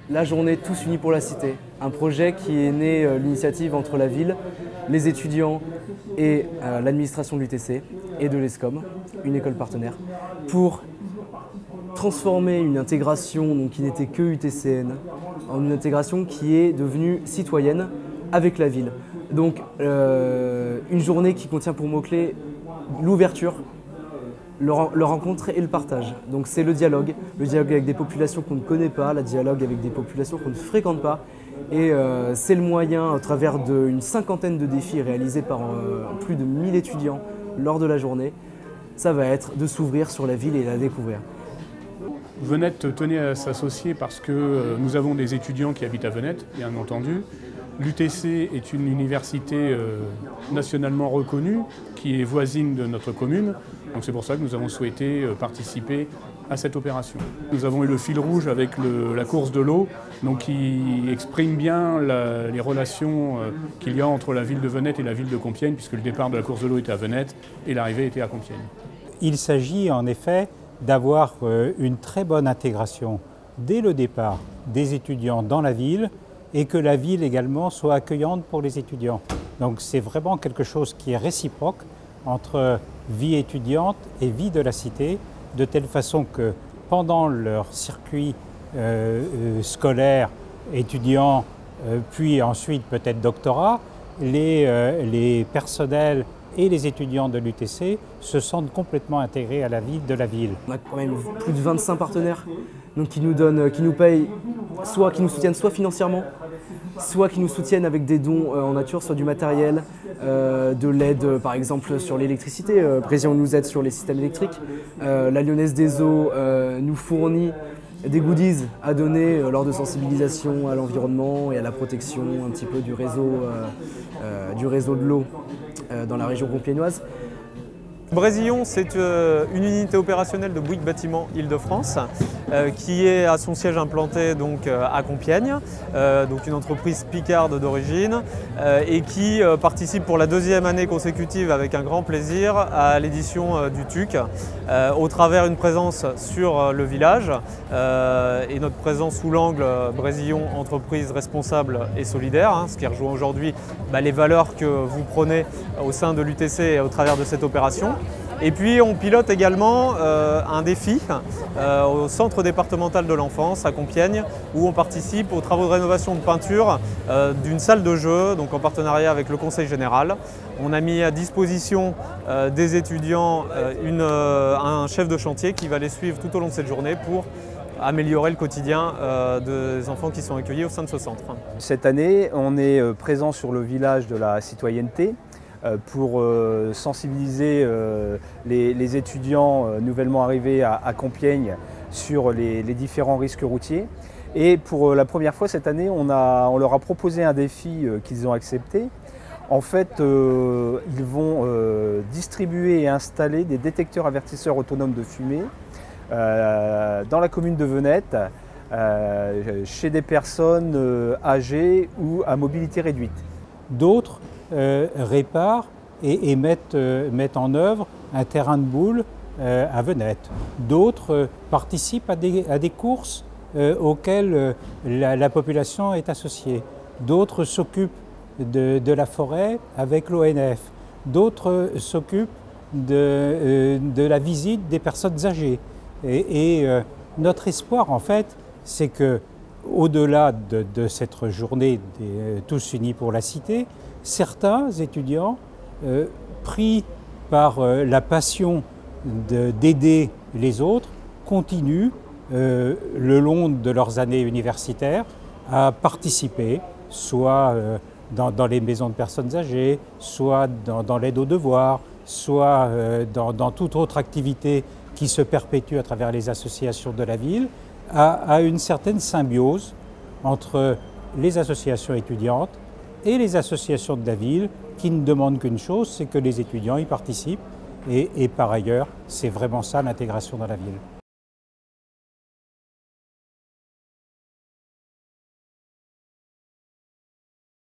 la journée Tous Unis pour la Cité, un projet qui est né l'initiative entre la ville, les étudiants et l'administration de l'UTC et de l'ESCOM, une école partenaire, pour transformer une intégration donc, qui n'était que UTCN en une intégration qui est devenue citoyenne avec la ville. Donc une journée qui contient pour mots-clés l'ouverture, le rencontre et le partage. Donc c'est le dialogue avec des populations qu'on ne connaît pas, le dialogue avec des populations qu'on ne fréquente pas. Et c'est le moyen, à travers d'une cinquantaine de défis réalisés par plus de 1000 étudiants lors de la journée, ça va être de s'ouvrir sur la ville et la découvrir. Venette tenait à s'associer parce que nous avons des étudiants qui habitent à Venette, bien entendu. L'UTC est une université nationalement reconnue qui est voisine de notre commune. Donc c'est pour ça que nous avons souhaité participer à cette opération. Nous avons eu le fil rouge avec la course de l'eau, donc qui exprime bien les relations qu'il y a entre la ville de Venette et la ville de Compiègne, puisque le départ de la course de l'eau était à Venette et l'arrivée était à Compiègne. Il s'agit en effet d'avoir une très bonne intégration dès le départ des étudiants dans la ville et que la ville également soit accueillante pour les étudiants. Donc c'est vraiment quelque chose qui est réciproque entre vie étudiante et vie de la cité, de telle façon que pendant leur circuit scolaire, étudiant, puis ensuite peut-être doctorat, les personnels et les étudiants de l'UTC se sentent complètement intégrés à la vie de la ville. On a quand même plus de 25 partenaires donc qui nous payent, soit qui nous soutiennent soit financièrement, soit qui nous soutiennent avec des dons en nature, soit du matériel, de l'aide par exemple sur l'électricité. Brésilien nous aide sur les systèmes électriques. La Lyonnaise des Eaux nous fournit des goodies à donner lors de sensibilisation à l'environnement et à la protection un petit peu du réseau de l'eau dans la région compiègnoise. Brésillon, c'est une unité opérationnelle de Bouygues Bâtiment Île-de-France qui est à son siège implanté donc, à Compiègne, donc une entreprise picarde d'origine et qui participe pour la deuxième année consécutive avec un grand plaisir à l'édition du TUC au travers d'une présence sur le village et notre présence sous l'angle Brésillon, entreprise responsable et solidaire, hein, ce qui rejoint aujourd'hui les valeurs que vous prenez au sein de l'UTC et au travers de cette opération. Et puis on pilote également un défi au centre départemental de l'enfance à Compiègne où on participe aux travaux de rénovation de peinture d'une salle de jeu, donc en partenariat avec le Conseil général. On a mis à disposition des étudiants un chef de chantier qui va les suivre tout au long de cette journée pour améliorer le quotidien des enfants qui sont accueillis au sein de ce centre. Cette année, on est présent sur le village de la citoyenneté pour sensibiliser les étudiants nouvellement arrivés à Compiègne sur les différents risques routiers. Et pour la première fois cette année, on leur a proposé un défi qu'ils ont accepté. En fait, ils vont distribuer et installer des détecteurs avertisseurs autonomes de fumée dans la commune de Venette, chez des personnes âgées ou à mobilité réduite. D'autres réparent et mettent en œuvre un terrain de boules à Venette. D'autres participent à des courses auxquelles la population est associée. D'autres s'occupent de la forêt avec l'ONF. D'autres s'occupent de la visite des personnes âgées. Et notre espoir, en fait, c'est que, au-delà de cette journée Tous Unis pour la Cité, certains étudiants, pris par la passion d'aider les autres, continuent le long de leurs années universitaires à participer, soit dans les maisons de personnes âgées, soit dans l'aide aux devoirs, soit dans toute autre activité qui se perpétue à travers les associations de la ville, à une certaine symbiose entre les associations étudiantes et les associations de la ville qui ne demandent qu'une chose, c'est que les étudiants y participent et par ailleurs, c'est vraiment ça l'intégration dans la ville.